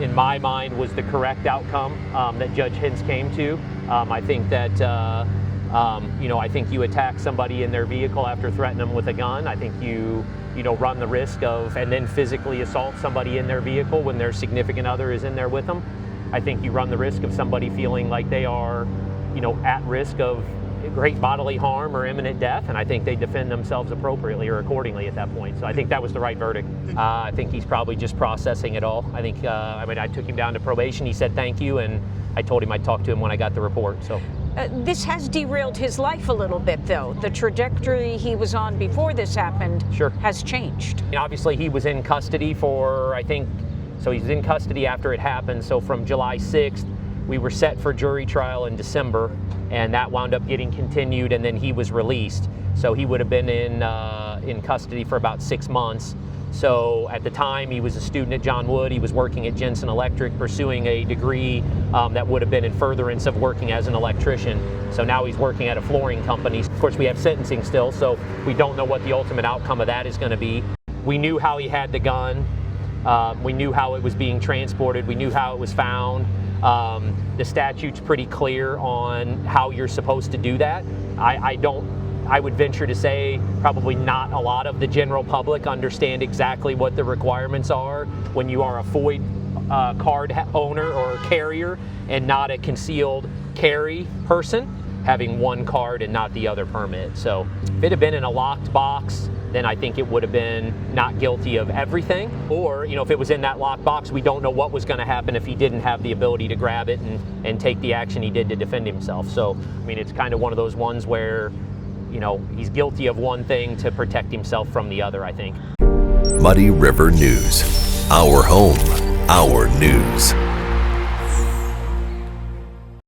in my mind, was the correct outcome that Judge Hintz came to. I think that, I think you attack somebody in their vehicle after threatening them with a gun. I think you run the risk of, and then physically assault somebody in their vehicle when their significant other is in there with them. I think you run the risk of somebody feeling like they are, at risk of great bodily harm or imminent death, and I think they defend themselves appropriately or accordingly at that point. So I think that was the right verdict. I think he's probably just processing it all. I think, I took him down to probation. He said thank you, and I told him I'd talk to him when I got the report. So. This has derailed his life a little bit, though. The trajectory he was on before this happened has changed. Obviously, he was in custody for, so he's in custody after it happened. So from July 6th, we were set for jury trial in December, and that wound up getting continued, and then he was released. So he would have been in custody for about 6 months. So at the time, he was a student at John Wood. He was working at Jensen Electric, pursuing a degree that would have been in furtherance of working as an electrician. So now he's working at a flooring company. Of course, we have sentencing still, so we don't know what the ultimate outcome of that is going to be. We knew how he had the gun. We knew how it was being transported. We knew how it was found. The statute's pretty clear on how you're supposed to do that. I would venture to say probably not a lot of the general public understand exactly what the requirements are when you are a FOID card owner or carrier and not a concealed carry person, having one card and not the other permit. So if it had been in a locked box, then I think it would have been not guilty of everything. Or, if it was in that locked box, we don't know what was going to happen if he didn't have the ability to grab it and take the action he did to defend himself. So, it's kind of one of those ones where, he's guilty of one thing to protect himself from the other, I think. Muddy River News. Our home, our news.